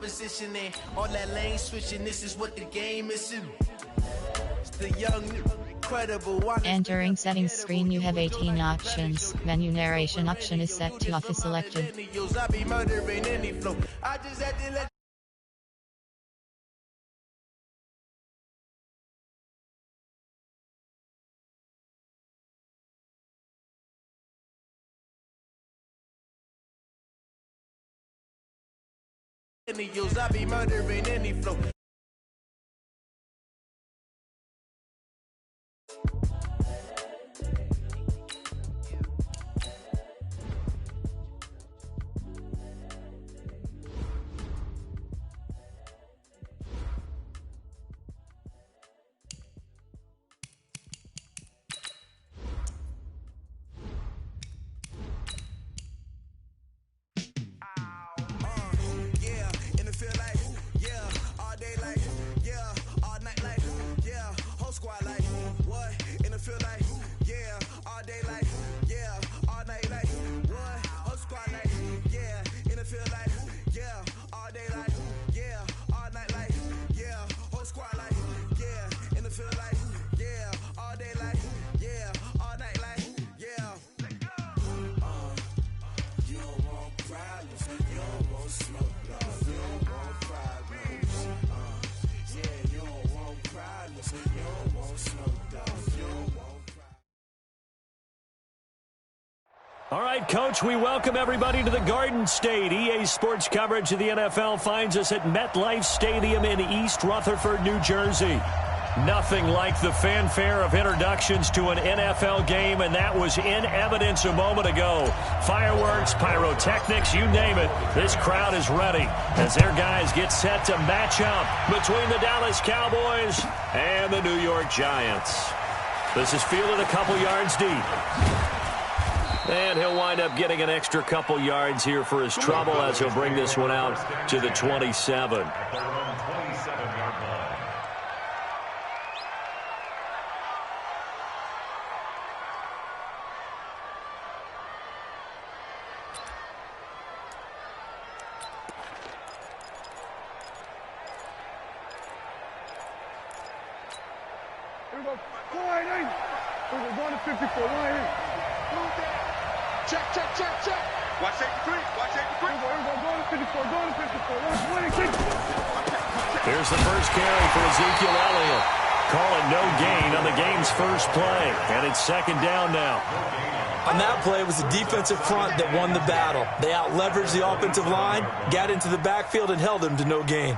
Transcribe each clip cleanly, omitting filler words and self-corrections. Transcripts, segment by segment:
positioning, all that lane switching. This is what the game is. It's the young, incredible one. Entering settings screen, you have 18 options. Menu narration option is set to off is selected. I be murdering any flow. I just had to let I be murdering any flow. All right, Coach, we welcome everybody to the Garden State. EA Sports coverage of the NFL finds us at MetLife Stadium in East Rutherford, New Jersey. Nothing like the fanfare of introductions to an NFL game, and that was in evidence a moment ago. Fireworks, pyrotechnics, you name it. This crowd is ready as their guys get set to match up between the Dallas Cowboys and the New York Giants. This is fielded a couple yards deep. And he'll wind up getting an extra couple yards here for his trouble as he'll bring this one out to the 27. Here we go. We're going to 54. Line Check. Watch 83. Here we go. Going to 54. Here's the first carry for Ezekiel Elliott. Call it no gain on the game's first play. And it's second down now. On that play, it was the defensive front that won the battle. They out-leveraged the offensive line, got into the backfield, and held him to no gain.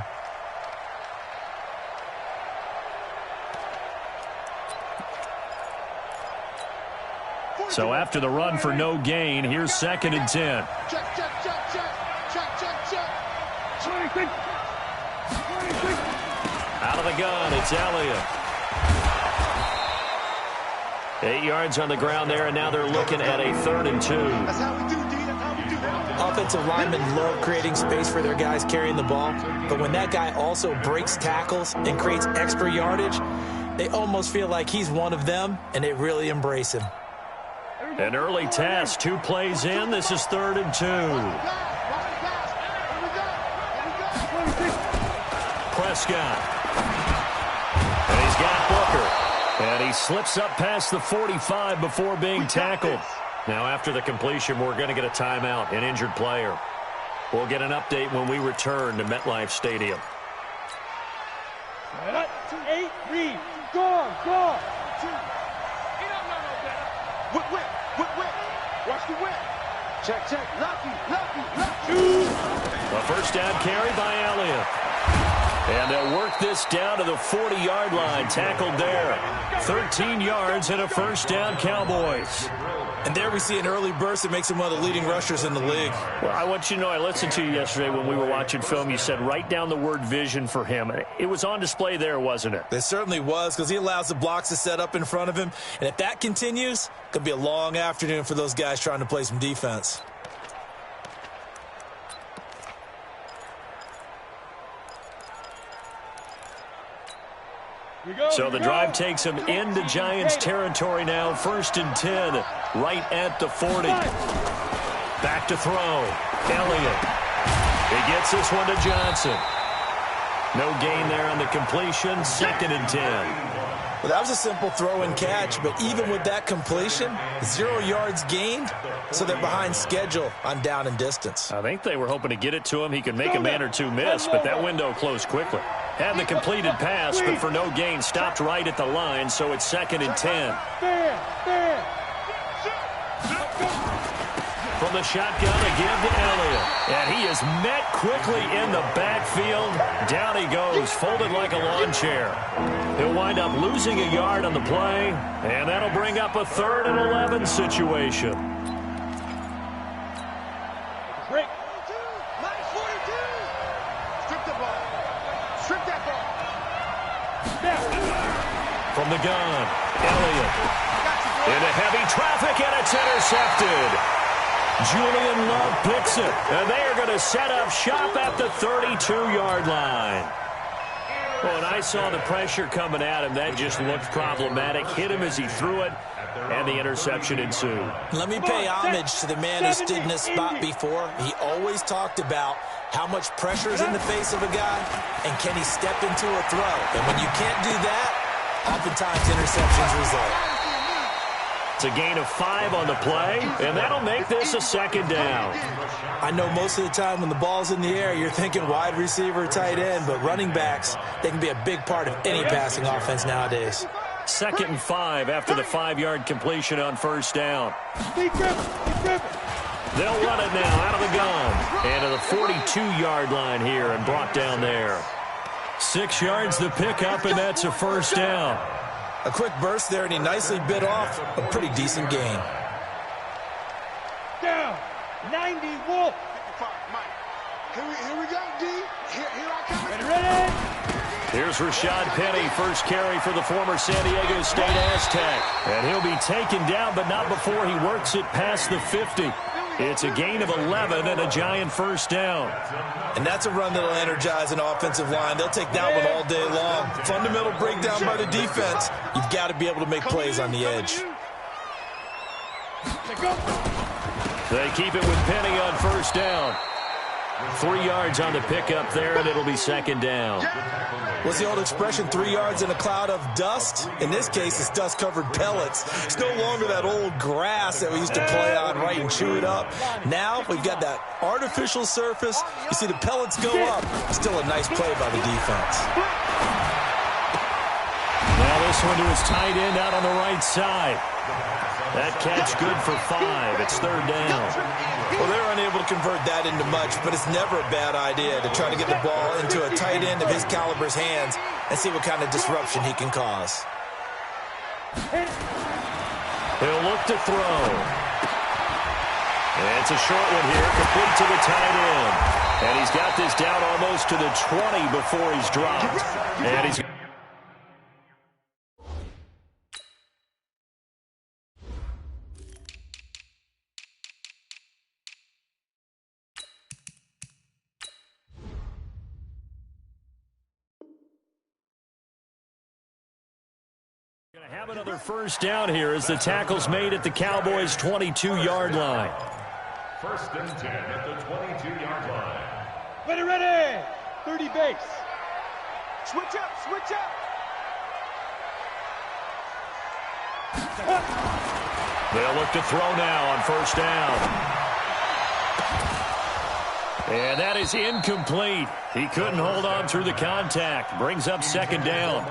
So after the run for no gain, here's second and 10. Check. 26. Out of the gun, it's Elliott. 8 yards on the ground there, and now they're looking at a 3rd and 2. That's how we do, D. That's how we do. Offensive linemen love creating space for their guys carrying the ball, but when that guy also breaks tackles and creates extra yardage, they almost feel like he's one of them, and they really embrace him. An early test, 2 plays in. This is 3rd and 2. Prescott. And he's got Booker. And he slips up past the 45 before being tackled. Now after the completion, we're going to get a timeout, an injured player. We'll get an update when we return to MetLife Stadium. 8, read. Go. Whip. Watch the whip. Check. Lucky. A first down carry by Elliott. And they'll work this down to the 40-yard line. Tackled there. 13 yards and a first down, Cowboys. And there we see an early burst that makes him one of the leading rushers in the league. Well, I want you to know, I listened to you yesterday when we were watching film. You said write down the word vision for him. It was on display there, wasn't it? It certainly was, because he allows the blocks to set up in front of him. And if that continues, it could be a long afternoon for those guys trying to play some defense. So the drive takes him into Giants territory now. 1st and 10, right at the 40. Back to throw. Elliott. He gets this one to Johnson. No gain there on the completion. 2nd and 10. Well, that was a simple throw and catch, but even with that completion, 0 yards gained, so they're behind schedule on down and distance. I think they were hoping to get it to him. He could make a man or two miss, but that window closed quickly. Had the completed pass, but for no gain, stopped right at the line, so it's 2nd and 10. From the shotgun, again to Elliott. And he is met quickly in the backfield. Down he goes, folded like a lawn chair. He'll wind up losing a yard on the play, and that'll bring up a 3rd and 11 situation. Break. Line 42. Strip the ball. Strip that ball. From the gun, Elliott. Into heavy traffic, and it's intercepted. Julian Love picks it, and they are going to set up shop at the 32-yard line. Well, when I saw the pressure coming at him, that just looked problematic. Hit him as he threw it, and the interception ensued. Let me pay homage to the man who stood in this spot before. He always talked about how much pressure is in the face of a guy, and can he step into a throw. And when you can't do that, oftentimes interceptions result. It's a gain of 5 on the play, and that'll make this a 2nd down. I know most of the time when the ball's in the air, you're thinking wide receiver, tight end, but running backs, they can be a big part of any passing offense nowadays. 2nd and 5 after the 5-yard completion on 1st down. They'll run it now out of the gun. And to the 42-yard line here and brought down there. 6 yards the pickup, and that's a 1st down. A quick burst there, and he nicely bit off a pretty decent gain. Down. 90 Wolf. Here we go, D. Here I come. Ready? Here's Rashad Penny, first carry for the former San Diego State Aztec. And he'll be taken down, but not before he works it past the 50. It's a gain of 11 and a giant 1st down. And that's a run that'll energize an offensive line. They'll take that one all day long. Fundamental breakdown by the defense. You've got to be able to make plays on the edge. They keep it with Penny on 1st down. 3 yards on the pickup there, and it'll be 2nd down. What's the old expression, 3 yards in a cloud of dust? In this case, it's dust-covered pellets. It's no longer that old grass that we used to play on, right, and chew it up. Now we've got that artificial surface. You see the pellets go up. Still a nice play by the defense. Now this one to his tight end out on the right side. That catch good for 5. It's 3rd down. Well, they're unable to convert that into much, but it's never a bad idea to try to get the ball into a tight end of his caliber's hands and see what kind of disruption he can cause. He'll look to throw. And it's a short one here, complete to the tight end. And he's got this down almost to the 20 before he's dropped. And he's... have another 1st down here as the tackle's made at the Cowboys' 22-yard line. 1st and 10 at the 22-yard line. Ready. 30 base. Switch up. They'll look to throw now on 1st down. And that is incomplete. He couldn't hold on through the contact. Brings up 2nd down.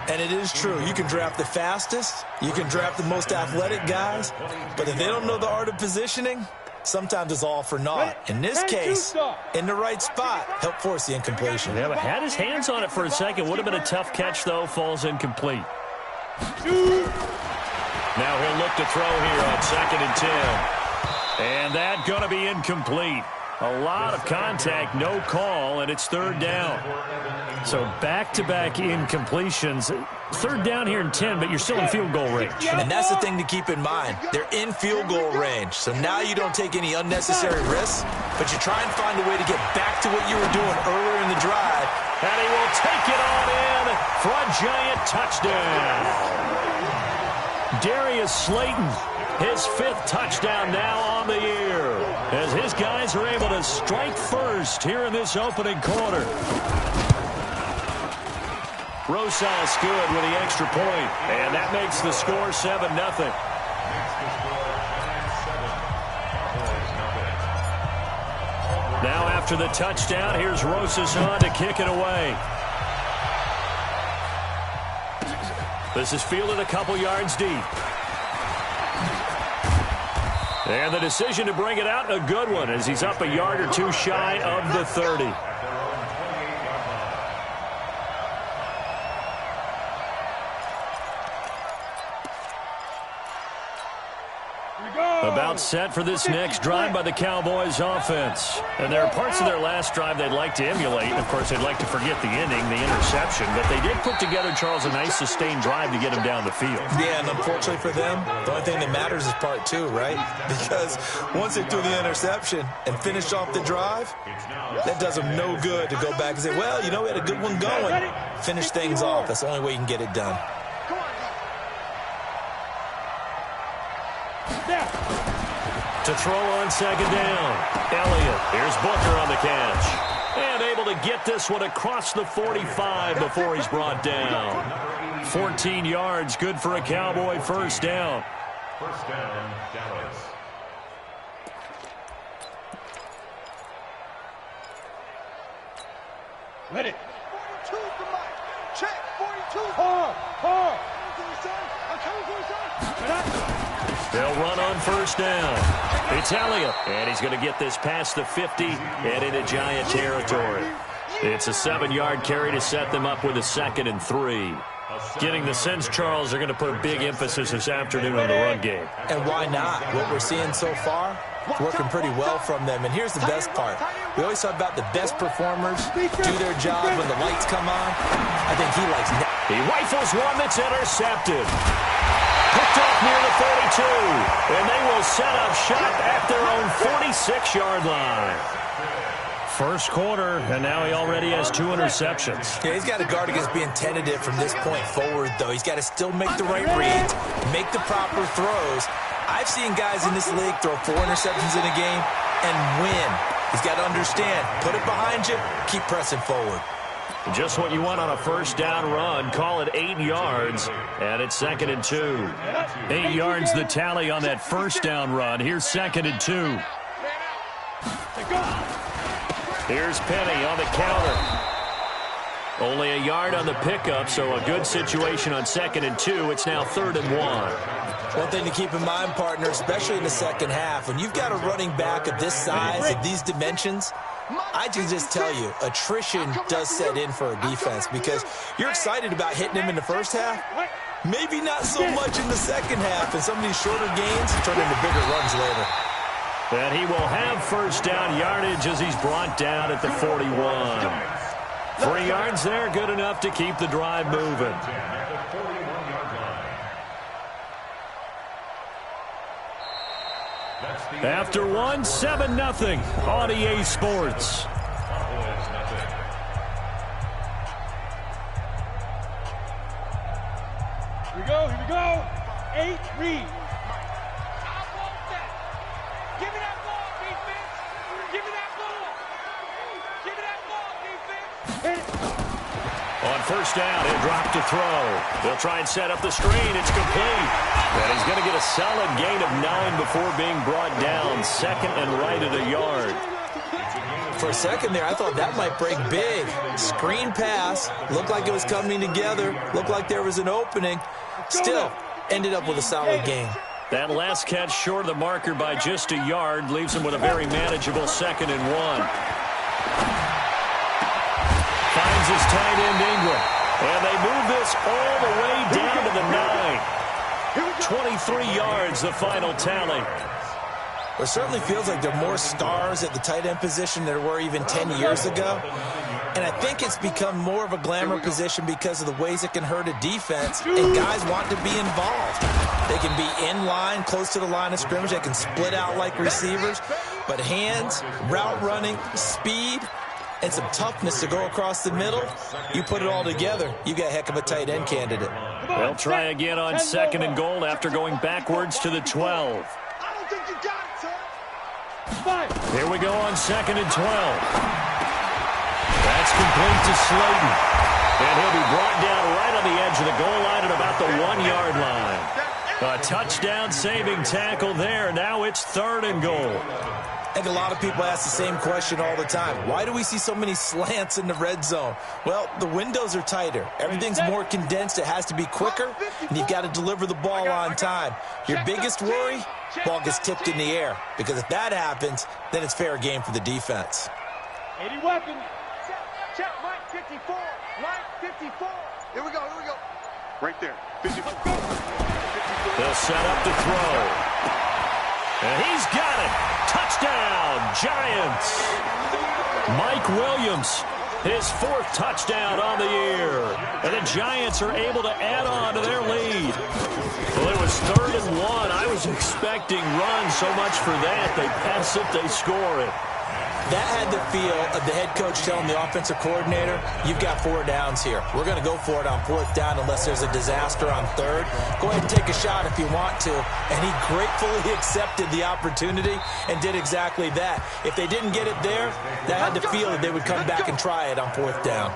And it is true. You can draft the fastest. You can draft the most athletic guys. But if they don't know the art of positioning, sometimes it's all for naught. In this case, in the right spot, help force the incompletion. Yeah, but had his hands on it for a second. Would have been a tough catch, though. Falls incomplete. Now he'll look to throw here on 2nd and 10. And that going to be incomplete. A lot of contact, no call, and it's 3rd down. So back-to-back incompletions. 3rd down here in 10, but you're still in field goal range. And that's the thing to keep in mind. They're in field goal range. So now you don't take any unnecessary risks, but you try and find a way to get back to what you were doing earlier in the drive. And he will take it on in for a giant touchdown. Darius Slayton, his 5th touchdown now on the year. as his guys are able to strike first here in this opening quarter. Rosas good with the extra point, and that makes the score 7-0. Now after the touchdown, here's Rosas on to kick it away. This is fielded a couple yards deep. And the decision to bring it out, a good one, as he's up a yard or two shy of the 30. About set for this next drive by the Cowboys offense. And there are parts of their last drive they'd like to emulate. Of course, they'd like to forget the ending, the interception. But they did put together, Charles, a nice sustained drive to get him down the field. Yeah, and unfortunately for them, the only thing that matters is part two, right? Because once they threw the interception and finished off the drive, that does them no good to go back and say, well, you know, we had a good one going. Finish things off. That's the only way you can get it done. To throw on second down. Elliott. Here's Booker on the catch. And able to get this one across the 45 before he's brought down. 14 yards, good for a Cowboy first down. First down, Dallas. Let it. 42, come on. Check, 42. Hard. I'm coming for you, son. They'll run on first down. It's Elliott, and he's going to get this past the 50 and into Giant territory. It's a 7-yard carry to set them up with a 2nd and 3. Getting the sense, Charles, they're going to put a big emphasis this afternoon on the run game. And why not? What we're seeing so far, working pretty well from them. And here's the best part. We always talk about the best performers do their job when the lights come on. I think he likes that. He rifles one that's intercepted. Picked off near the 42, and they will set up shop at their own 46-yard line. First quarter, and now he already has 2 interceptions. Yeah, he's got to guard against being tentative from this point forward, though. He's got to still make the right reads, make the proper throws. I've seen guys in this league throw 4 interceptions in a game and win. He's got to understand, put it behind you, keep pressing forward. Just what you want on a first down run. Call it 8 yards, and it's 2nd and 2. 8 yards the tally on that first down run. Here's 2nd and 2. Here's Penny on the counter. Only a yard on the pickup, so a good situation on 2nd and 2. It's now 3rd and 1. One thing to keep in mind, partner, especially in the second half, when you've got a running back of this size, of these dimensions, I can just tell you, attrition does set in for a defense because you're excited about hitting him in the first half. Maybe not so much in the second half, and some of these shorter gains turn into bigger runs later. And he will have first down yardage as he's brought down at the 41. 3 yards there, good enough to keep the drive moving. After 1, 7-0 on EA Sports. Here we go. 8, read. Give me that ball, defense. Give me that ball. Give me that ball, defense. On first down, he'll drop to throw. They'll try and set up the screen. It's complete. And he's going to get a solid gain of 9 before being brought down. 2nd and right at a yard. For a second there, I thought that might break big. Screen pass. Looked like it was coming together. Looked like there was an opening. Still, ended up with a solid gain. That last catch short of the marker by just a yard leaves him with a very manageable 2nd and 1. Finds his tight end Ingram. And they move this all the way down to the 9. 23 yards, the final tally. It certainly feels like there are more stars at the tight end position than there were even 10 years ago. And I think it's become more of a glamour position because of the ways it can hurt a defense, and guys want to be involved. They can be in line, close to the line of scrimmage. They can split out like receivers. But hands, route running, speed, and some toughness to go across the middle, you put it all together, you got a heck of a tight end candidate. They'll try again on 2nd and goal after going backwards to the 12. I don't think you got it, son. Here we go on 2nd and 12. That's complete to Slayton. And he'll be brought down right on the edge of the goal line at about the 1-yard line. A touchdown-saving tackle there. Now it's 3rd and goal. I think a lot of people ask the same question all the time. Why do we see so many slants in the red zone? Well, the windows are tighter. Everything's more condensed. It has to be quicker, and you've got to deliver the ball on time. Your biggest worry, ball gets tipped in the air, because if that happens, then it's fair game for the defense. 80 weapons. Check, line 54. Line 54. Here we go. Right there. 54. They'll set up to throw. And he's got it. Touchdown, Giants. Mike Williams, his 4th touchdown on the year. And the Giants are able to add on to their lead. Well, it was 3rd and 1. I was expecting run so much for that. They pass it, they score it. That had the feel of the head coach telling the offensive coordinator, you've got 4 downs here. We're going to go for it on 4th down unless there's a disaster on 3rd. Go ahead and take a shot if you want to. And he gratefully accepted the opportunity and did exactly that. If they didn't get it there, that had the feel that they would come back and try it on 4th down.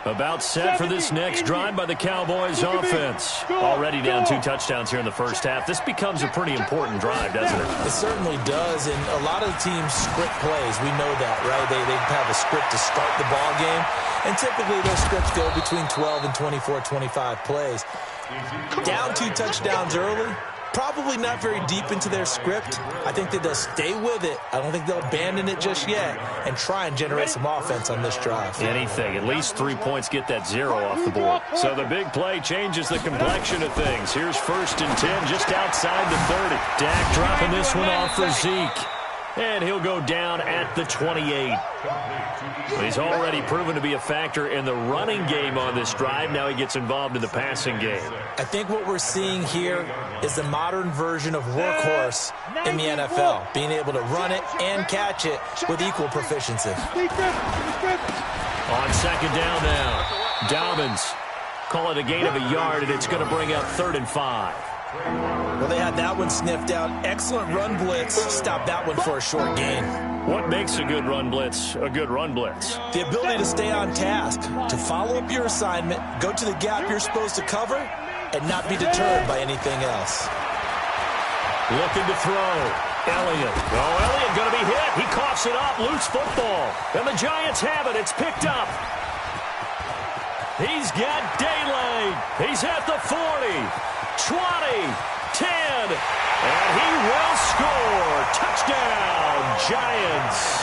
About set for this next drive by the Cowboys offense. Already down 2 touchdowns here in the first half. This becomes a pretty important drive, doesn't it? It certainly does, and a lot of the teams script plays. We know that, right? They have a script to start the ball game, and typically those scripts go between 12 and 24, 25 plays. Down 2 touchdowns early, probably not very deep into their script. I think that they'll stay with it. I don't think they'll abandon it just yet and try and generate some offense on this drive. Anything. At least 3 points get that 0 off the board. So the big play changes the complexion of things. Here's 1st and 10 just outside the 30. Dak dropping this one off for Zeke. And he'll go down at the 28. He's already proven to be a factor in the running game on this drive. Now he gets involved in the passing game. I think what we're seeing here is the modern version of workhorse in the NFL, being able to run it and catch it with equal proficiency. On 2nd down now, Dobbins. Call it a gain of a yard, and it's going to bring up 3rd and 5. Well, they had that one sniffed out. Excellent run blitz. Stop that one for a short gain. What makes a good run blitz a good run blitz? The ability to stay on task, to follow up your assignment, go to the gap you're supposed to cover, and not be deterred by anything else. Looking to throw. Elliott. Oh, Elliott going to be hit. He coughs it up. Loose football. And the Giants have it. It's picked up. He's got daylight. He's at the 40. 20, 10, and he will score. Touchdown, Giants.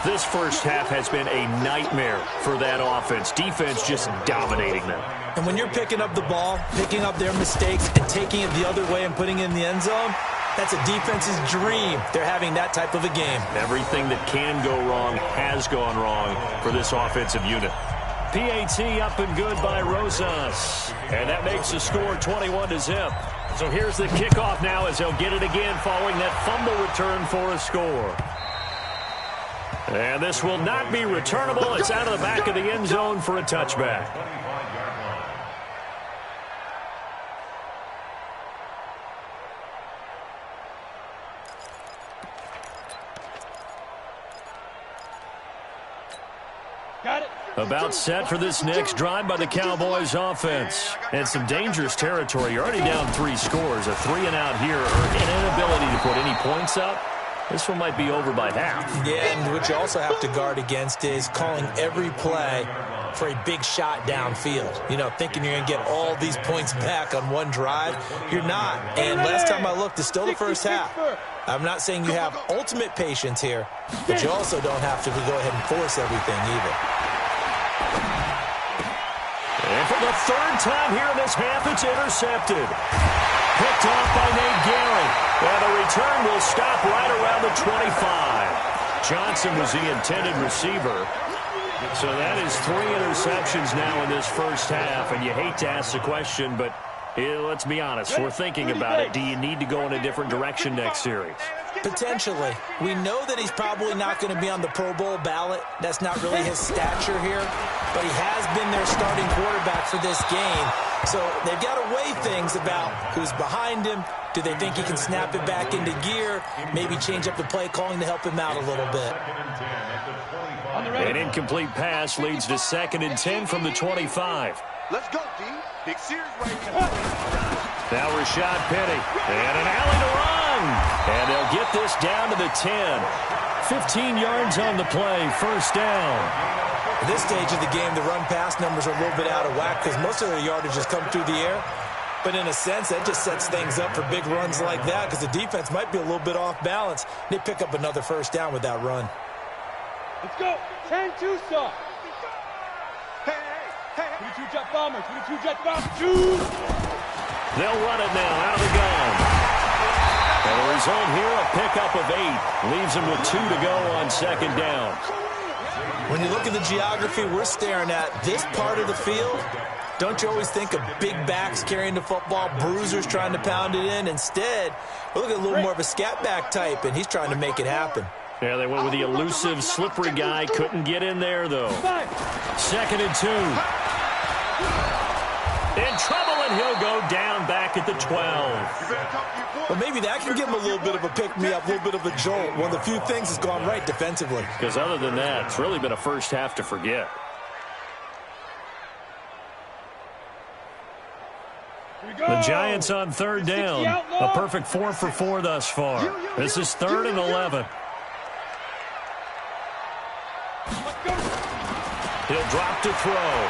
This first half has been a nightmare for that offense. Defense just dominating them. And when you're picking up the ball, picking up their mistakes, and taking it the other way and putting it in the end zone, that's a defense's dream. They're having that type of a game. Everything that can go wrong has gone wrong for this offensive unit. PAT up and good by Rosas. And that makes the score 21-0. So here's the kickoff now as they'll get it again following that fumble return for a score. And this will not be returnable. It's out of the back of the end zone for a touchback. About set for this next drive by the Cowboys offense. And some dangerous territory. You're already down 3 scores. A 3-and-out here, or an inability to put any points up. This one might be over by half. Yeah, and what you also have to guard against is calling every play for a big shot downfield. You know, thinking you're going to get all these points back on one drive. You're not. And last time I looked, it's still the first half. I'm not saying you have ultimate patience here, but you also don't have to go ahead and force everything either. And for the 3rd time here in this half, it's intercepted. Picked off by Nate Gehring. And the return will stop right around the 25. Johnson was the intended receiver. So that is 3 interceptions now in this first half. And you hate to ask the question, but let's be honest. We're thinking about it. Do you need to go in a different direction next series? Potentially. We know that he's probably not going to be on the Pro Bowl ballot. That's not really his stature here. But he has been their starting quarterback for this game. So they've got to weigh things about who's behind him. Do they think he can snap it back into gear? Maybe change up the play calling to help him out a little bit. An incomplete pass leads to 2nd and 10 from the 25. Let's go, D. Big Sears right here. Now Rashad Penny. And an alley to run. And they'll get this down to the 10. 15 yards on the play. First down. At this stage of the game, the run-pass numbers are a little bit out of whack because most of their yardage has come through the air. But in a sense, that just sets things up for big runs like that because the defense might be a little bit off balance. They pick up another first down with that run. Let's go. 10-2 stop. Hey. 22 jet bomber. 22 jet bomber. They'll run it now out of the gun. And the result here, a pickup of 8. Leaves them with 2 to go on 2nd down. When you look at the geography we're staring at, this part of the field, don't you always think of big backs carrying the football, bruisers trying to pound it in? Instead, we're looking at a little more of a scat back type, and he's trying to make it happen. Yeah, they went with the elusive, slippery guy. Couldn't get in there, though. 2nd and 2. In trouble, and he'll go down back at the 12. Well, maybe that can give him a little bit of a pick-me-up, a little bit of a jolt. One of the few things that's gone right defensively. Because other than that, it's really been a first half to forget. The Giants on 3rd down. A perfect 4 for 4 thus far. This is 3rd and 11. He'll drop to throw.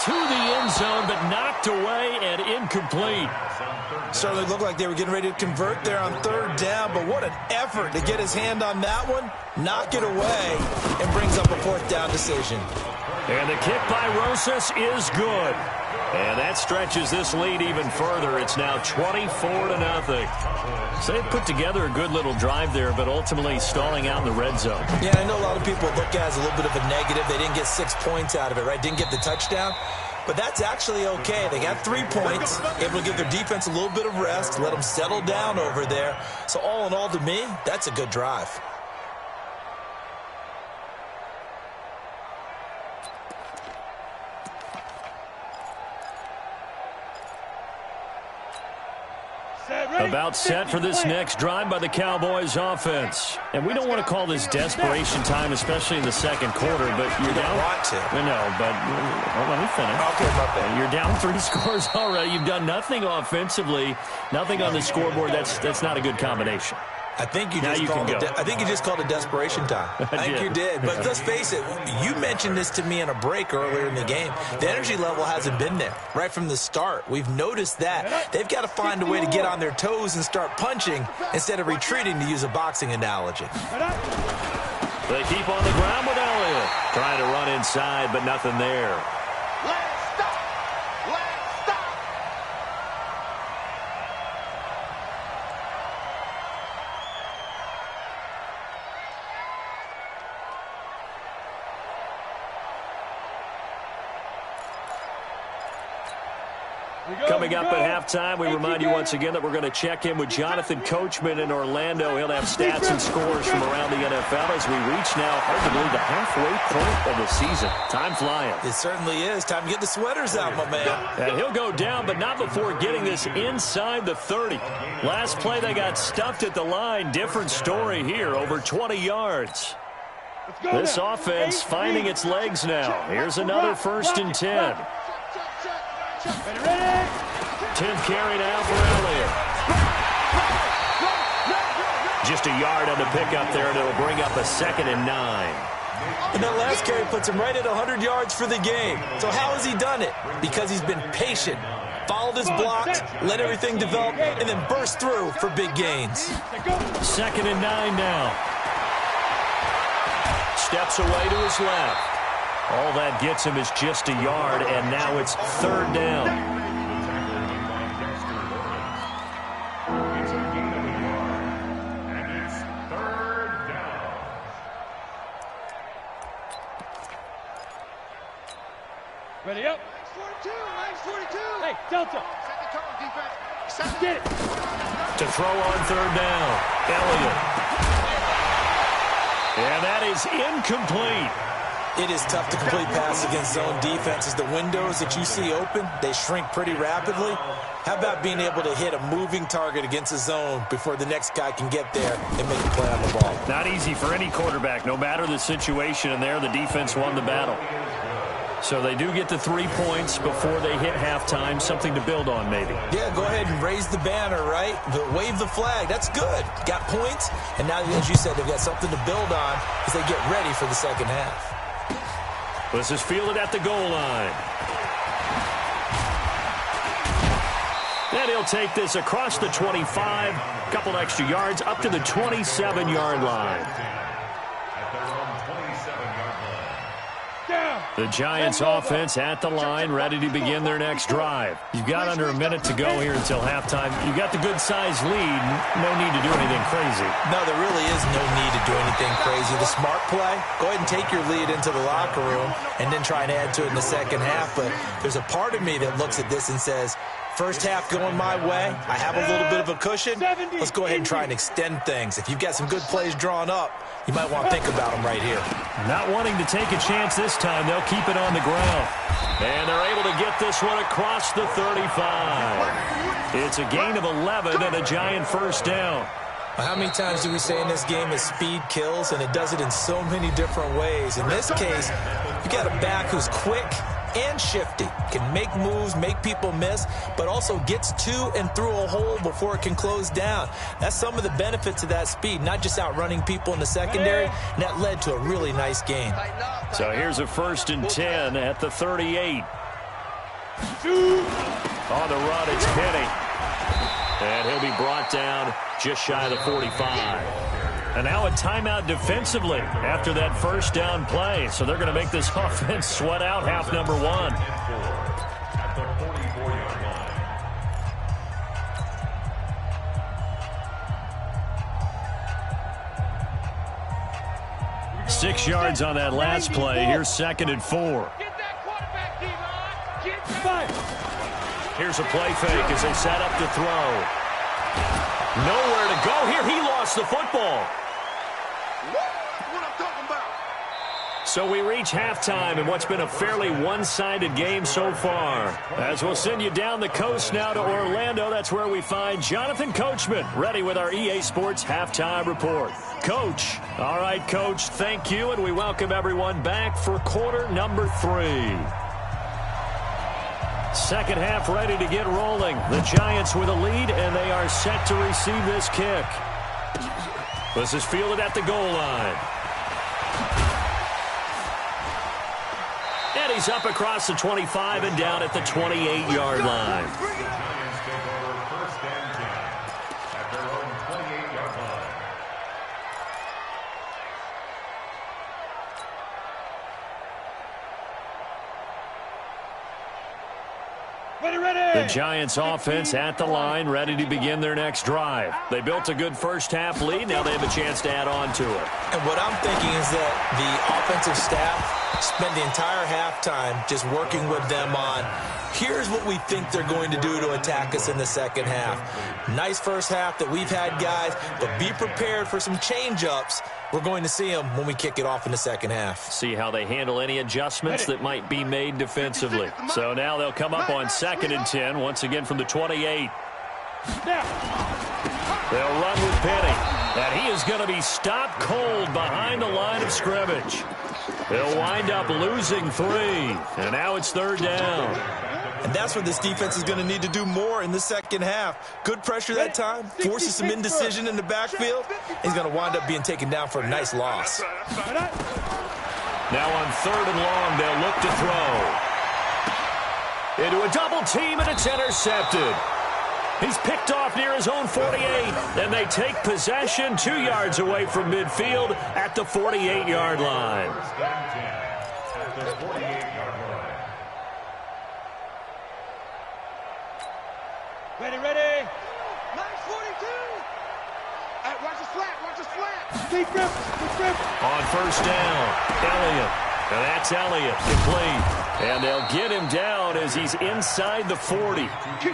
To the end zone, but knocked away and incomplete. Certainly looked like they were getting ready to convert there on 3rd down, but what an effort to get his hand on that one, knock it away, and brings up a 4th down decision. And the kick by Rosas is good. And that stretches this lead even further. It's now 24-0. So they put together a good little drive there, but ultimately stalling out in the red zone. Yeah, I know a lot of people look at it as a little bit of a negative. They didn't get 6 points out of it, right? Didn't get the touchdown. But that's actually okay. They got 3 points, able to give their defense a little bit of rest, let them settle down over there. So all in all, to me, that's a good drive. About set for this next drive by the Cowboys offense. And we don't want to call this desperation time, especially in the 2nd quarter, but you're down. Want to. No, but let me finish. Okay, my bad. You're down 3 scores already. You've done nothing offensively, nothing on the scoreboard. That's not a good combination. I think you just called it desperation time. I think you did. But let's face it, you mentioned this to me in a break earlier in the game. The energy level hasn't been there right from the start. We've noticed that. They've got to find a way to get on their toes and start punching instead of retreating, to use a boxing analogy. They keep on the ground with Elliott. Trying to run inside, but nothing there. Coming up at halftime, we remind you once again that we're going to check in with Jonathan Coachman in Orlando. He'll have stats and scores from around the NFL as we reach now, hard to believe, the halfway point of the season. Time flying. It certainly is. Time to get the sweaters out, my man. And he'll go down, but not before getting this inside the 30. Last play, they got stuffed at the line. Different story here, over 20 yards. This offense finding its legs now. Here's another 1st and 10. 10th carry now for Elliott. Just a yard on the pickup there, and it'll bring up a 2nd and 9. And that last carry puts him right at 100 yards for the game. So how has he done it? Because he's been patient, followed his blocks, let everything develop, and then burst through for big gains. 2nd and 9 now. Steps away to his left. All that gets him is just a yard, and now it's 3rd down. And it's 3rd down. Ready up. 42, 42. Hey, Delta. Set the tone, defense. Get it. To throw on third down, Elliott. And that is incomplete. It is tough to complete passes against zone defenses. The windows that you see open, they shrink pretty rapidly. How about being able to hit a moving target against a zone before the next guy can get there and make a play on the ball? Not easy for any quarterback. No matter the situation in there, the defense won the battle. So they do get the 3 points before they hit halftime, something to build on maybe. Yeah, go ahead and raise the banner, right? Wave the flag. That's good. Got points, and now, as you said, they've got something to build on as they get ready for the second half. This is fielded at the goal line. And he'll take this across the 25, a couple extra yards, up to the 27-yard line. The Giants offense at the line, ready to begin their next drive. You've got under a minute to go here until halftime. You've got the good-sized lead. No need to do anything crazy. No, there really is no need to do anything crazy. The smart play, go ahead and take your lead into the locker room and then try and add to it in the second half. But there's a part of me that looks at this and says, first half going my way, I have a little bit of a cushion. Let's go ahead and try and extend things. If you've got some good plays drawn up, you might want to think about them right here. Not wanting to take a chance this time, they'll keep it on the ground. And they're able to get this one across the 35. It's a gain of 11 and a Giant first down. How many times do we say in this game that speed kills, and it does it in so many different ways? In this case, you got a back who's quick and shifty, can make moves, make people miss, but also gets to and through a hole before it can close down. That's some of the benefits of that speed, not just outrunning people in the secondary, and that led to a really nice game. So here's a 1st and 10 at the 38. On the run, it's Penny. And he'll be brought down just shy of the 45. And now a timeout defensively after that first down play. So they're going to make this offense sweat out half number one. At the 44-yard line. 6 yards on that last play. Here's 2nd and 4. Get that quarterback, D-line. Get that. Here's a play fake as they set up to throw. Nowhere to go here. He lost the football. What I'm talking about. So we reach halftime in what's been a fairly one-sided game so far. As we'll send you down the coast now to Orlando, that's where we find Jonathan Coachman, ready with our EA Sports Halftime Report. Coach. All right, Coach, thank you, and we welcome everyone back for quarter number 3. Second half ready to get rolling. The Giants with a lead, and they are set to receive this kick. This is fielded at the goal line. And he's up across the 25 and down at the 28-yard line. Giants take over 1st and 10 at their own 28-yard line. The Giants offense at the line, ready to begin their next drive. They built a good first half lead. Now they have a chance to add on to it. And what I'm thinking is that the offensive staff spent the entire halftime just working with them on, here's what we think they're going to do to attack us in the second half. Nice first half that we've had, guys, but be prepared for some change-ups. We're going to see them when we kick it off in the second half. See how they handle any adjustments that might be made defensively. So now they'll come up on 2nd and 10, once again from the 28. They'll run with Penny, and he is going to be stopped cold behind the line of scrimmage. They'll wind up losing 3, and now it's 3rd down. And that's what this defense is going to need to do more in the second half. Good pressure that time, forces some indecision in the backfield. He's going to wind up being taken down for a nice loss. Now on 3rd and long, they'll look to throw. Into a double team, and it's intercepted. He's picked off near his own 48, and they take possession 2 yards away from midfield at the 48-yard line. 1st and 10 at the 48-yard line. Ready. Nice 42. Watch the flat. Deep grip. On 1st down, Elliott. And that's Elliott, complete. And they'll get him down as he's inside the 40.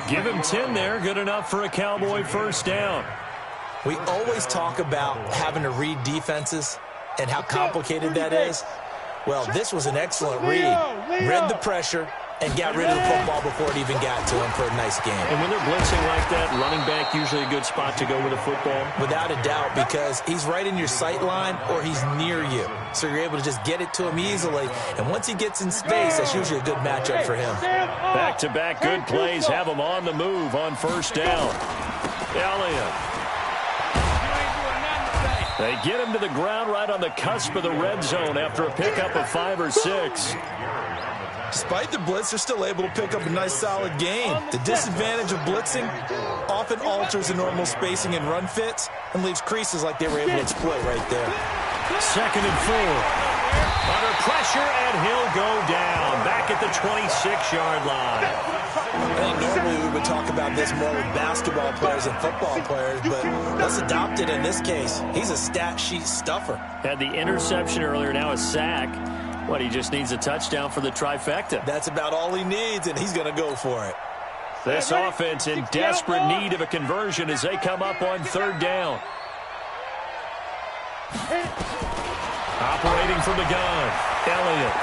Give him 10 there. Good enough for a Cowboy first down. We always talk about having to read defenses and how complicated that is. Well, this was an excellent read. Read the pressure and got rid of the football before it even got to him for a nice game. And when they're blitzing like that, running back usually a good spot to go with a football? Without a doubt, because he's right in your sight line or he's near you. So you're able to just get it to him easily. And once he gets in space, that's usually a good matchup for him. Back-to-back good plays have him on the move on first down. Elliott. They get him to the ground right on the cusp of the red zone after a pickup of 5 or 6. Despite the blitz, they're still able to pick up a nice, solid gain. The disadvantage of blitzing often alters the normal spacing and run fits and leaves creases like they were able to exploit right there. 2nd and 4. Under pressure, and he'll go down. Back at the 26-yard line. I think normally we would talk about this more with basketball players and football players, but let's adopt it in this case. He's a stat sheet stuffer. Had the interception earlier, now a sack. What, he just needs a touchdown for the trifecta. That's about all he needs, and he's going to go for it. This offense in desperate need of a conversion as they come up on 3rd down. Operating from the gun, Elliott.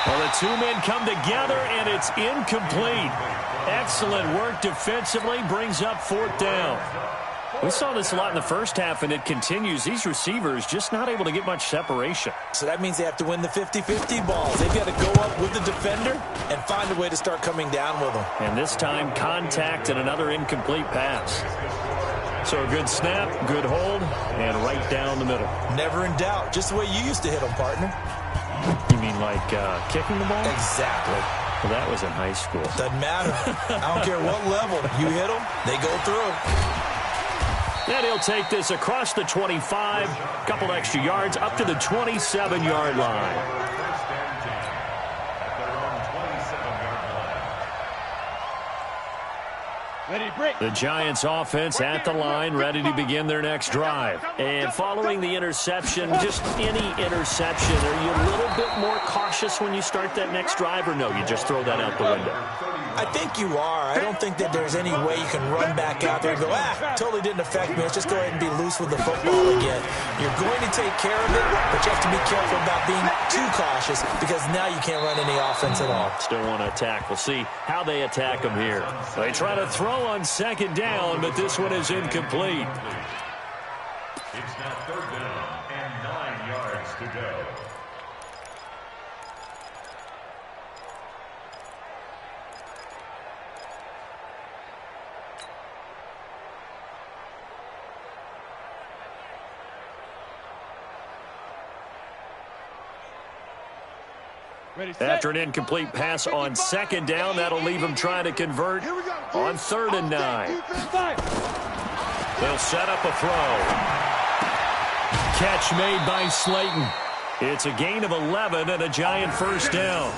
Well, the two men come together, and it's incomplete. Excellent work defensively, brings up 4th down. We saw this a lot in the first half, and it continues. These receivers just not able to get much separation. So that means they have to win the 50-50 balls. They've got to go up with the defender and find a way to start coming down with them. And this time, contact and another incomplete pass. So a good snap, good hold, and right down the middle. Never in doubt. Just the way you used to hit them, partner. You mean like kicking the ball? Exactly. Well, that was in high school. Doesn't matter. I don't care what level. You hit them, they go through. And he'll take this across the 25, couple extra yards, up to the 27-yard line. The Giants offense at the line, ready to begin their next drive. And following the interception, just any interception, are you a little bit more cautious when you start that next drive, or no, you just throw that out the window? I think you are. I don't think that there's any way you can run back out there and go, totally didn't affect me. Let's just go ahead and be loose with the football again. You're going to take care of it, but you have to be careful about being too cautious because now you can't run any offense at all. Still want to attack. We'll see how they attack them here. They try to throw on 2nd down, but this one is incomplete. It's now 3rd down and 9 yards to go. After an incomplete pass on 2nd down, that'll leave him trying to convert on 3rd and 9. They'll set up a throw. Catch made by Slayton. It's a gain of 11 and a Giant first down.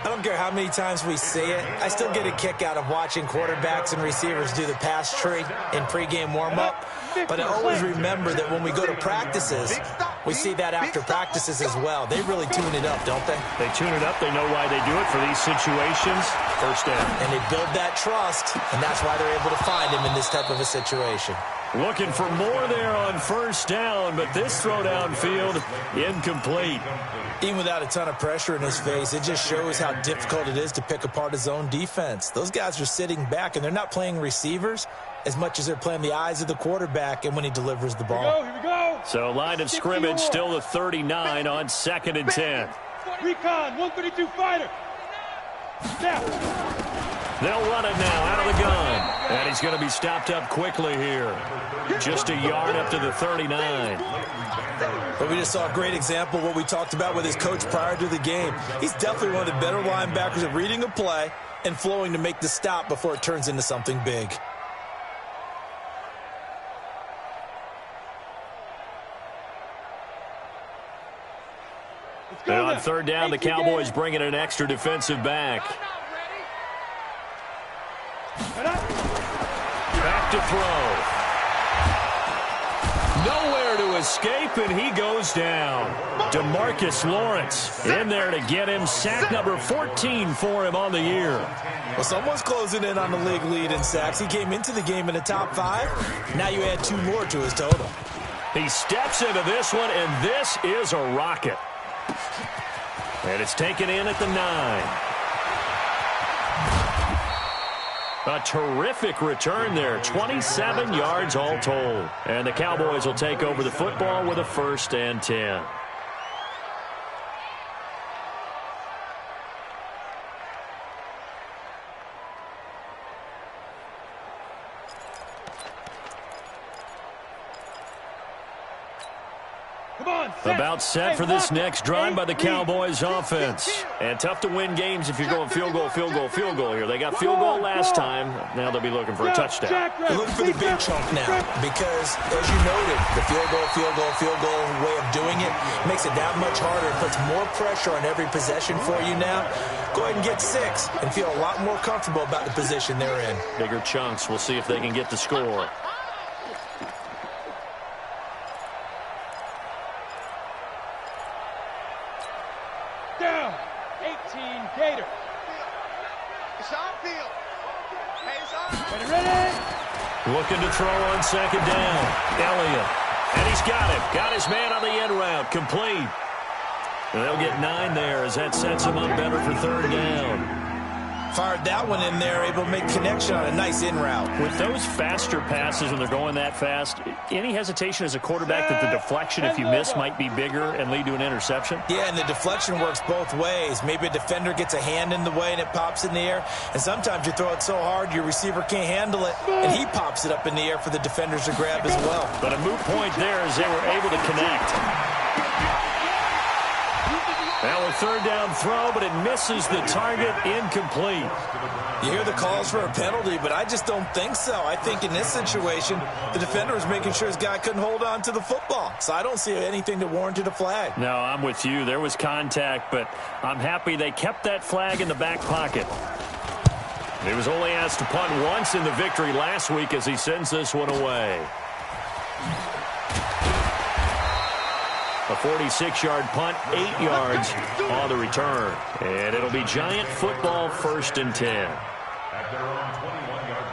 I don't care how many times we see it. I still get a kick out of watching quarterbacks and receivers do the pass tree in pregame warm-up. But I always remember that when we go to practices, we see that after practices as well. They really tune it up, don't they? They tune it up. They know why they do it for these situations. First down. And they build that trust, and that's why they're able to find him in this type of a situation. Looking for more there on first down, but this throw downfield, incomplete. Even without a ton of pressure in his face, it just shows how difficult it is to pick apart his own defense. Those guys are sitting back, and they're not playing receivers as much as they're playing the eyes of the quarterback and when he delivers the ball. Here we go. So line of scrimmage still the 39 on 2nd and 10. Recon, 132 fighter. Now. They'll run it now out of the gun. And he's going to be stopped up quickly here. Just a yard up to the 39. But we just saw a great example of what we talked about with his coach prior to the game. He's definitely one of the better linebackers at reading a play and flowing to make the stop before it turns into something big. And on 3rd down, the Cowboys bring in an extra defensive back. Back to throw. Nowhere to escape, and he goes down. DeMarcus Lawrence in there to get him. Sack number 14 for him on the year. Well, someone's closing in on the league lead in sacks. He came into the game in the top 5. Now you add 2 more to his total. He steps into this one, and this is a rocket. And it's taken in at the 9. A terrific return there, 27 yards all told. And the Cowboys will take over the football with a 1st and 10. About set for this next drive by the Cowboys offense. And tough to win games if you're going field goal, field goal, field goal here. They got field goal last time. Now they'll be looking for a touchdown. They're looking for the big chunk now because, as you noted, the field goal way of doing it makes it that much harder. It puts more pressure on every possession for you now. Go ahead and get 6 and feel a lot more comfortable about the position they're in. Bigger chunks. We'll see if they can get the score. Gator. It's on field. Hey, it's on. Ready? Looking to throw on 2nd down. Elliott. And he's got him. Got his man on the end route. Complete. And they'll get 9 there as that sets him up better for 3rd down. Fired that one in there, able to make connection on a nice in route. With those faster passes when they're going that fast, any hesitation as a quarterback that the deflection, if you miss, might be bigger and lead to an interception? Yeah, and the deflection works both ways. Maybe a defender gets a hand in the way and it pops in the air. And sometimes you throw it so hard your receiver can't handle it, and he pops it up in the air for the defenders to grab as well. But a moot point there as they were able to connect. Now a 3rd down throw, but it misses the target. Incomplete. You hear the calls for a penalty, but I just don't think so. I think in this situation, the defender was making sure his guy couldn't hold on to the football. So I don't see anything that warranted a flag. No, I'm with you. There was contact, but I'm happy they kept that flag in the back pocket. He was only asked to punt once in the victory last week as he sends this one away. A 46-yard punt, 8 yards on the return. And it'll be Giant football, 1st and 10. At their own 21-yard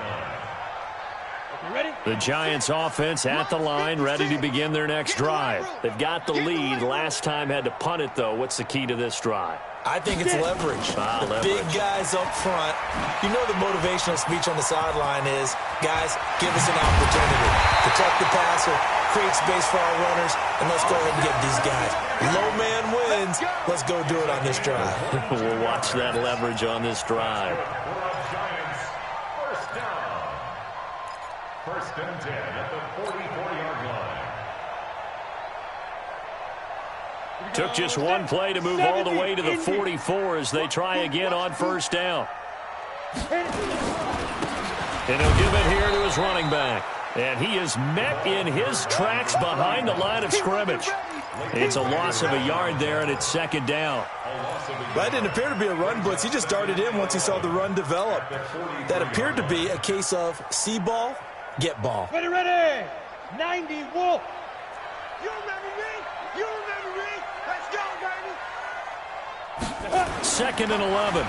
line. The Giants offense at the line, ready to begin their next drive. They've got the lead. Last time had to punt it, though. What's the key to this drive? I think it's leverage. Leverage. Big guys up front. You know the motivational speech on the sideline is, guys, give us an opportunity. Protect the passer, create space for our runners, and let's go ahead and get these guys. Low man wins. Let's go do it on this drive. We'll watch that leverage on this drive. Giants, 1st down. 1st and 10 at the 44-yard line. Took just one play to move all the way to the 44 as they try again on 1st down. And he'll give it here to his running back. And he is met in his tracks behind the line of scrimmage. It's a loss of a yard there, and it's 2nd down. That didn't appear to be a run blitz. He just darted in once he saw the run develop. That appeared to be a case of see ball, get ball. Ready. 90 Wolf. You remember me? You remember me? Let's go, baby. 2nd and 11.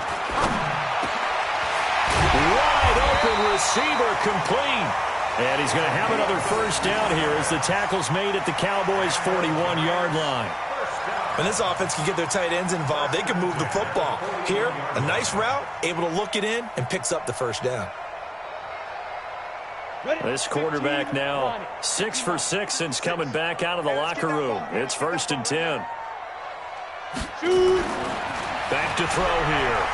Wide open receiver, complete. And he's going to have another 1st down here as the tackle's made at the Cowboys' 41-yard line. When this offense can get their tight ends involved, they can move the football. Here, a nice route, able to look it in, and picks up the 1st down. This quarterback now 6 for 6 since coming back out of the locker room. It's 1st and 10. Back to throw here.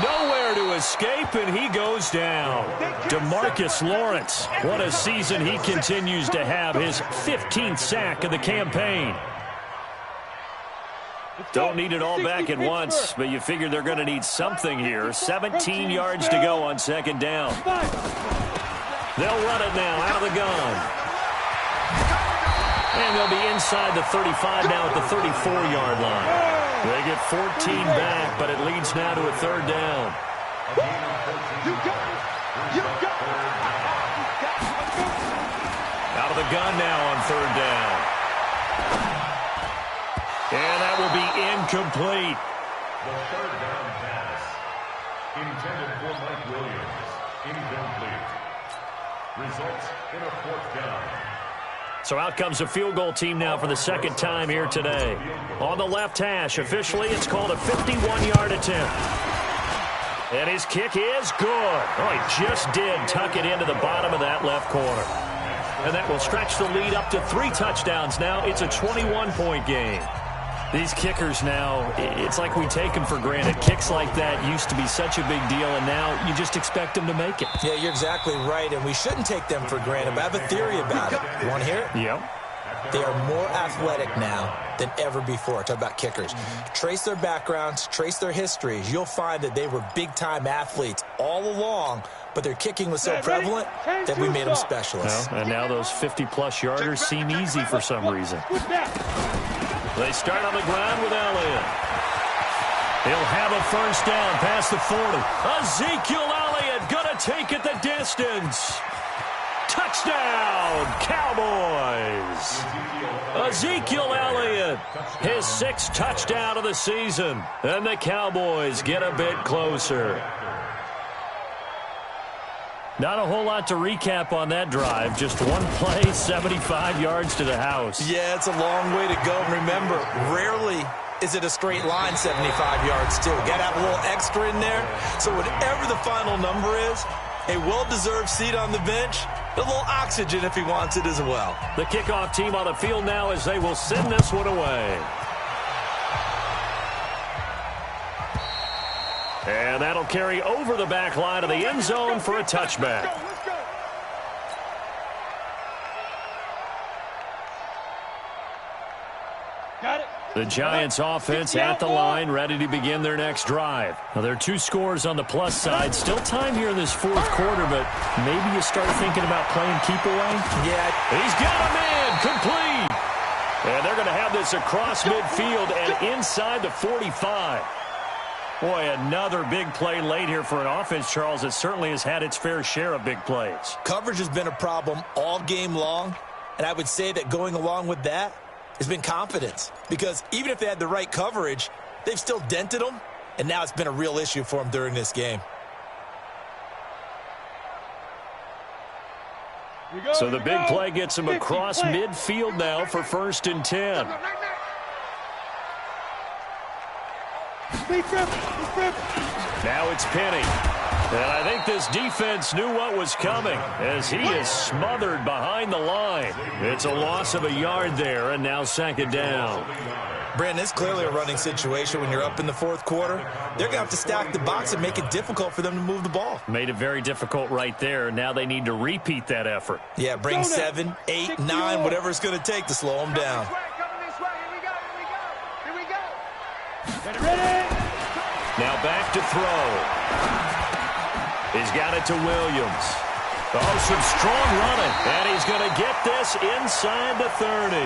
Nowhere to escape, and he goes down. DeMarcus Lawrence, what a season he continues to have. His 15th sack of the campaign. Don't need it all back at once, but you figure they're going to need something here. 17 yards to go on 2nd down. They'll run it now out of the gun. And they'll be inside the 35 now at the 34-yard line. They get 14 back, but it leads now to a 3rd down. the gun now on 3rd down. And that will be incomplete. The 3rd down pass intended for Mike Williams. Incomplete. Results in a 4th down. So out comes a field goal team now for the 2nd time here today. On the left hash, officially it's called a 51-yard attempt. And his kick is good. Oh, he just did tuck it into the bottom of that left corner. And that will stretch the lead up to 3 touchdowns now. It's a 21-point game. These kickers now, it's like we take them for granted. Kicks like that used to be such a big deal, and now you just expect them to make it. Yeah, you're exactly right, and we shouldn't take them for granted, but I have a theory about it. You want to hear it? Yep. They are more athletic now than ever before. Talk about kickers. Trace their backgrounds, trace their histories. You'll find that they were big-time athletes all along, but their kicking was so prevalent that we made them specialists. Well, and now those 50-plus yarders seem easy for some reason. They start on the ground with Elliott. He'll have a 1st down past the 40. Ezekiel Elliott going to take it the distance. Touchdown, Cowboys. Ezekiel Elliott, his 6th touchdown of the season. And the Cowboys get a bit closer. Not a whole lot to recap on that drive. Just one play, 75 yards to the house. Yeah, it's a long way to go. And remember, rarely is it a straight line 75 yards, too. Got to have a little extra in there. So whatever the final number is, a well-deserved seat on the bench, a little oxygen if he wants it as well. The kickoff team on the field now as they will send this one away. And that'll carry over the back line of the end zone for a touchback. Let's go. Got it. The Giants offense at the line, ready to begin their next drive. Now, there are 2 scores on the plus side. Still time here in this 4th quarter, but maybe you start thinking about playing keep away. Yeah. He's got him in, complete. And they're going to have this across midfield and inside the 45. Boy, another big play late here for an offense, Charles, that certainly has had its fair share of big plays. Coverage has been a problem all game long, and I would say that going along with that has been confidence. Because even if they had the right coverage, they've still dented them, and now it's been a real issue for them during this game. So the big play gets him across midfield now for 1st and 10. Now it's Penny. And I think this defense knew what was coming as he is smothered behind the line. It's a loss of a yard there, and now 2nd down. Brandon, it's clearly a running situation when you're up in the 4th quarter. They're going to have to stack the box and make it difficult for them to move the ball. Made it very difficult right there. Now they need to repeat that effort. Yeah, bring 7, 8, 9, whatever it's going to take to slow them down. Here we go. Ready. Now back to throw. He's got it to Williams. Oh, some strong running. And he's going to get this inside the 30.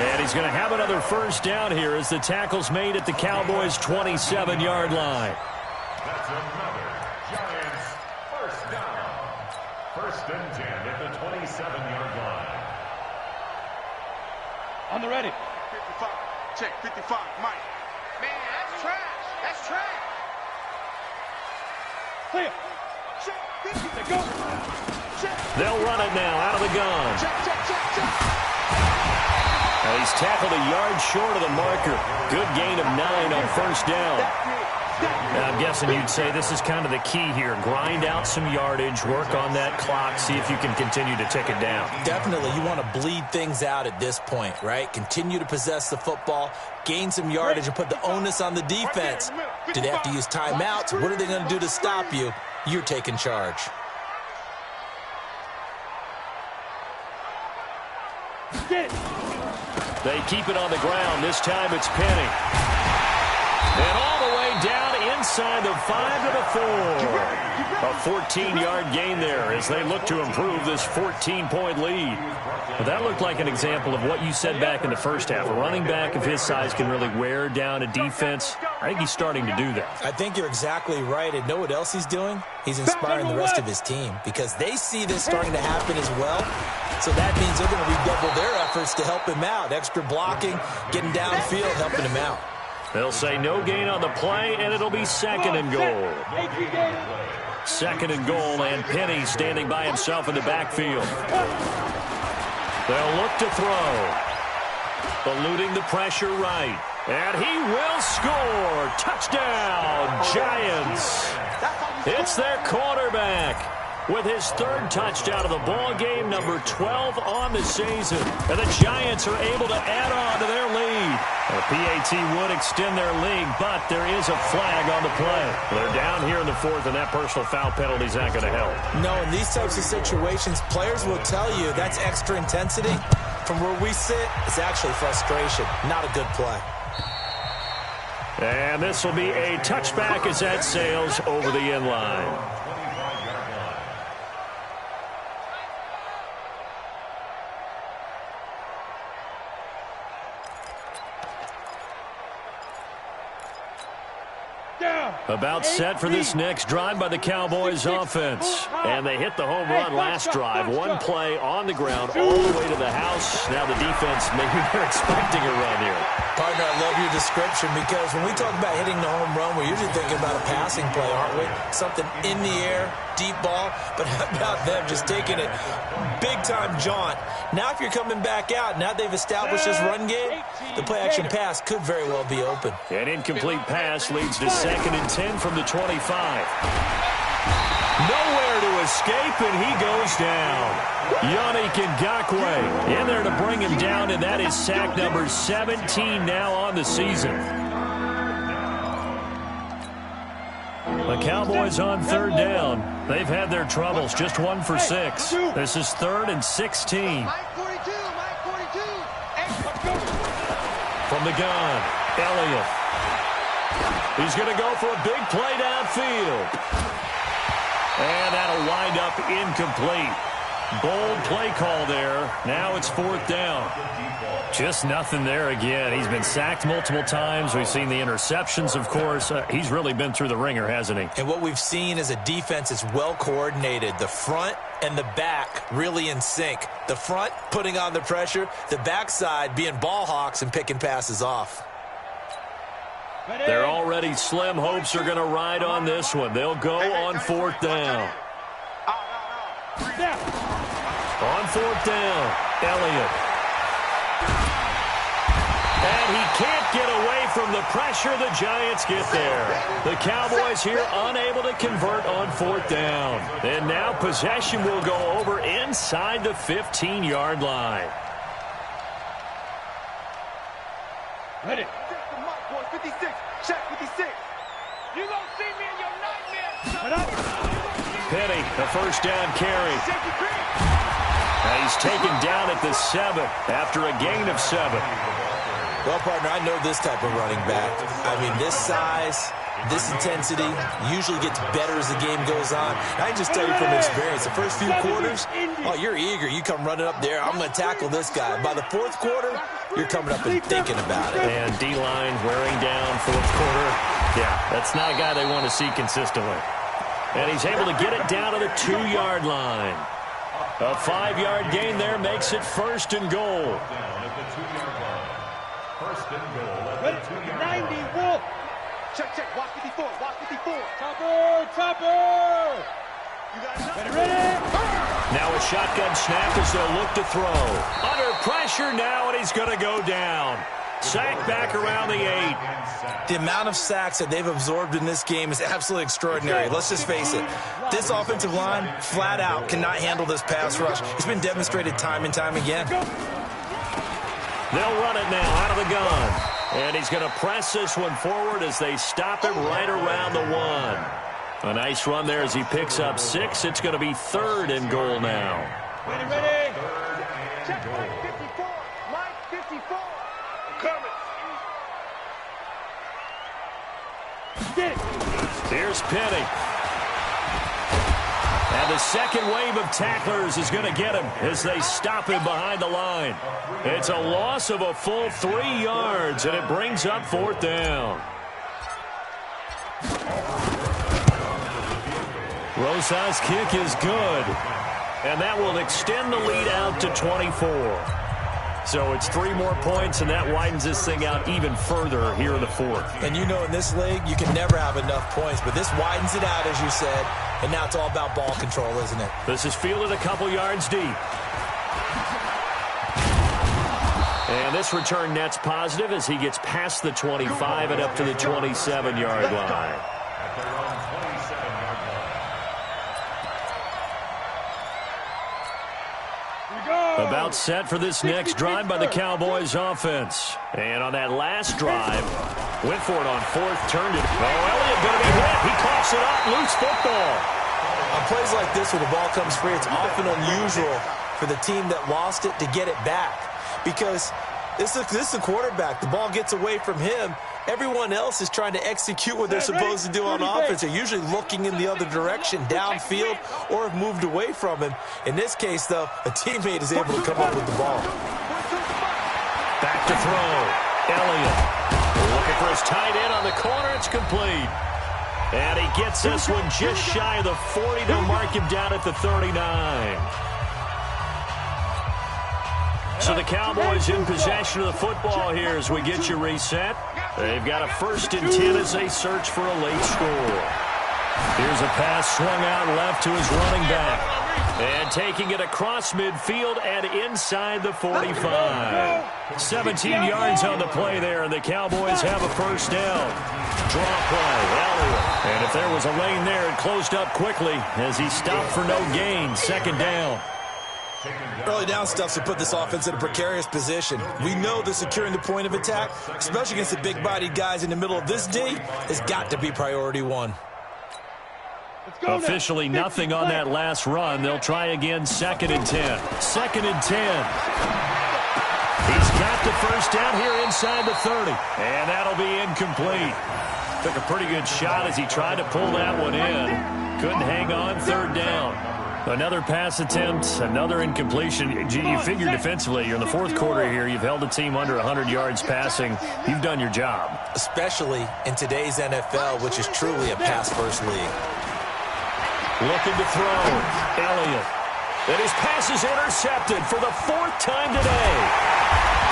And he's going to have another 1st down here as the tackle's made at the Cowboys' 27-yard line. That's another Giants 1st down. 1st and 10 at the 27-yard line. On the ready. 55. Check 55. Mike. Man, that's trash. That's trash. Clear. Check. Go. Check. They'll run it now out of the gun. Check. Now he's tackled a yard short of the marker. Good gain of 9 on 1st down. Now, I'm guessing you'd say this is kind of the key here. Grind out some yardage, work on that clock, see if you can continue to tick it down. Definitely, you want to bleed things out at this point, right? Continue to possess the football, gain some yardage, and put the onus on the defense. Do they have to use timeouts? What are they going to do to stop you? You're taking charge. They keep it on the ground. This time it's Penny. And all the way down inside the 5 to the 4. A 14-yard gain there as they look to improve this 14-point lead. But that looked like an example of what you said back in the first half. A running back of his size can really wear down a defense. I think he's starting to do that. I think you're exactly right. And know what else he's doing? He's inspiring the rest of his team because they see this starting to happen as well. So that means they're going to redouble their efforts to help him out. Extra blocking, getting downfield, helping him out. They'll say no gain on the play, and it'll be second and goal. Second and goal, and Penny standing by himself in the backfield. They'll look to throw. Eluding the pressure right. And he will score. Touchdown, Giants. It's their quarterback with his third touchdown of the ball game, number 12 on the season. And the Giants are able to add on to their lead. The PAT would extend their lead, but there is a flag on the play. They're down here in the fourth, and that personal foul penalty is not going to help. No, in these types of situations, players will tell you that's extra intensity. From where we sit, it's actually frustration, not a good play. And this will be a touchback as that sails over the end line. About set for this next drive by the Cowboys offense. And they hit the home run last drive. One play on the ground all the way to the house. Now the defense, maybe they're expecting a run here. Partner, I love your description because when we talk about hitting the home run, we're usually thinking about a passing play, aren't we? Something in the air, deep ball. But how about them just taking it big-time jaunt? Now if you're coming back out, now they've established this run game, the play-action pass could very well be open. An incomplete pass leads to 2nd and 10 from the 25. Nowhere to escape, and he goes down. Yannick Ngakoue in there to bring him down, and that is sack number 17 now on the season. The Cowboys on third down. They've had their troubles, just 1 for 6. This is 3rd and 16. From the gun, Elliott. He's going to go for a big play downfield. And that'll wind up incomplete. Bold play call there. Now it's 4th down. Just nothing there again. He's been sacked multiple times. We've seen the interceptions, of course. He's really been through the ringer, hasn't he? And what we've seen is a defense that's well coordinated. The front and the back really in sync. The front putting on the pressure. The backside being ball hawks and picking passes off. Their already slim hopes are going to ride on this one. They'll go on 4th down. On 4th down, Elliott. And he can't get away from the pressure. The Giants get there. The Cowboys here unable to convert on 4th down. And now possession will go over inside the 15-yard line. Ready. 56. Check 56. You don't see me in your nightmare. Penny, the first down carry. He's taken down at the 7 after a gain of 7. Well, partner, I know this type of running back. I mean, this size, this intensity usually gets better as the game goes on. I can just tell you from experience, the first few quarters, oh, you're eager. You come running up there, I'm going to tackle this guy. By the 4th quarter, you're coming up and thinking about it. And D-line wearing down 4th quarter. Yeah, that's not a guy they want to see consistently. And he's able to get it down to the 2-yard line. A 5-yard gain there makes it 1st and goal. First and goal at the 2-yard line. 90, Wolf. Check, check. Watch 54. Watch 54. Chopper. You guys ready? Now a shotgun snap as they'll look to throw. Under pressure now, and he's going to go down. Sacked back around the 8. The amount of sacks that they've absorbed in this game is absolutely extraordinary. Let's just face it. This offensive line, flat out, cannot handle this pass rush. It's been demonstrated time and time again. They'll run it now out of the gun. And he's going to press this one forward as they stop him right around the 1. A nice run there as he picks up 6. It's going to be 3rd and goal now. Ready. Check Mike 54. Mike 54. Coming. Get it. Here's Penny. And the second wave of tacklers is going to get him as they stop him behind the line. It's a loss of a full 3 yards, and it brings up 4th down. Rosas' kick is good. And that will extend the lead out to 24. So it's 3 more points, and that widens this thing out even further here in the fourth. And you know in this league, you can never have enough points, but this widens it out, as you said, and now it's all about ball control, isn't it? This is fielded a couple yards deep. And this return net's positive as he gets past the 25 and up to the 27-yard line. About set for this next drive by the Cowboys offense. And on that last drive, went for it on fourth, turned it. Oh, Elliott going to be hit. He coughs it up, loose football. On plays like this where the ball comes free, it's often unusual for the team that lost it to get it back. Because this is the quarterback. The ball gets away from him. Everyone else is trying to execute what they're supposed to do on offense. They're usually looking in the other direction, downfield, or have moved away from him. In this case, though, a teammate is able to come up with the ball. Back to throw. Elliott looking for his tight end on the corner. It's complete. And he gets this one just shy of the 40. They'll mark him down at the 39. So the Cowboys in possession of the football here as we get you reset. They've got a 1st and 10 as they search for a late score. Here's a pass swung out left to his running back. And taking it across midfield and inside the 45. 17 yards on the play there, and the Cowboys have a first down. Draw play, Elliott. And if there was a lane there, it closed up quickly as he stopped for no gain. 2nd down. Early down stuff to put this offense in a precarious position. We know that securing the point of attack, especially against the big-bodied guys in the middle of this D, has got to be priority 1. Officially nothing on that last run. They'll try again 2nd and 10. 2nd and 10. He's got the first down here inside the 30. And that'll be incomplete. Took a pretty good shot as he tried to pull that one in. Couldn't hang on. 3rd down. Another pass attempt, another incompletion. You figure defensively, you're in the 4th quarter here. You've held a team under 100 yards passing. You've done your job. Especially in today's NFL, which is truly a pass-first league. Looking to throw. Elliott. And his pass is intercepted for the 4th time today.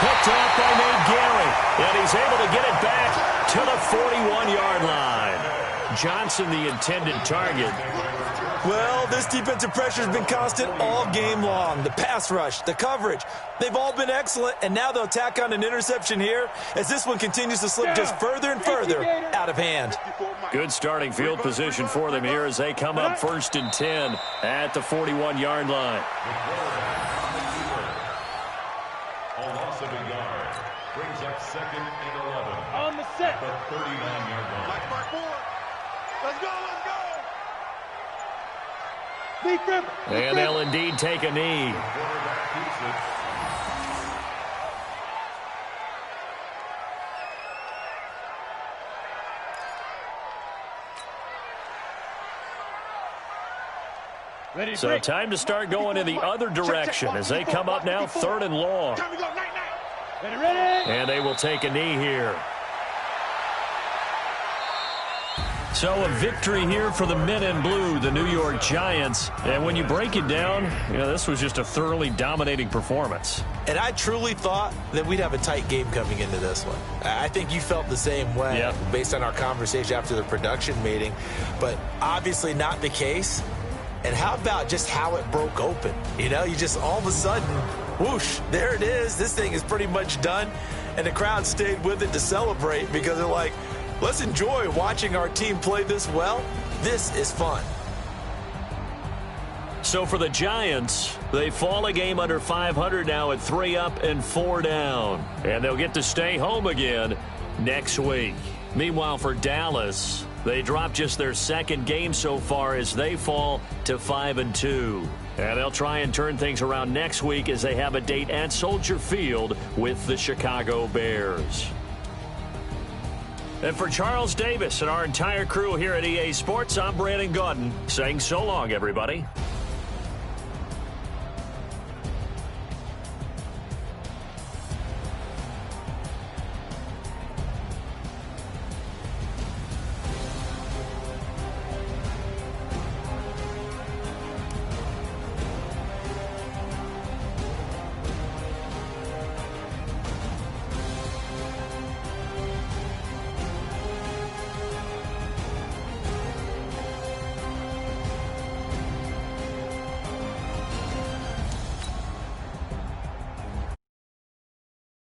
Picked off by Nate Gary. And he's able to get it back to the 41-yard line. Johnson, the intended target. Well, this defensive pressure has been constant all game long. The pass rush, the coverage, they've all been excellent, and now they'll tack on an interception here as this one continues to slip just further and further out of hand. Good starting field position for them here as they come up 1st and 10 at the 41-yard line. A loss of a yard brings up 2nd and 11. On the set. The 39-yard line. Let's go, let's go. And they'll indeed take a knee. So time to start going in the other direction as they come up now 3rd and long. And they will take a knee here. So a victory here for the men in blue, the New York Giants. And when you break it down, this was just a thoroughly dominating performance. And I truly thought that we'd have a tight game coming into this one. I think you felt the same way based on our conversation after the production meeting. But obviously not the case. And how about just how it broke open? You just all of a sudden, whoosh, there it is. This thing is pretty much done. And the crowd stayed with it to celebrate because they're like, let's enjoy watching our team play this well. This is fun. So for the Giants, they fall a game under 500 now at 3 up and 4 down. And they'll get to stay home again next week. Meanwhile, for Dallas, they drop just their 2nd game so far as they fall to 5-2. And they'll try and turn things around next week as they have a date at Soldier Field with the Chicago Bears. And for Charles Davis and our entire crew here at EA Sports, I'm Brandon Gaudin saying so long, everybody.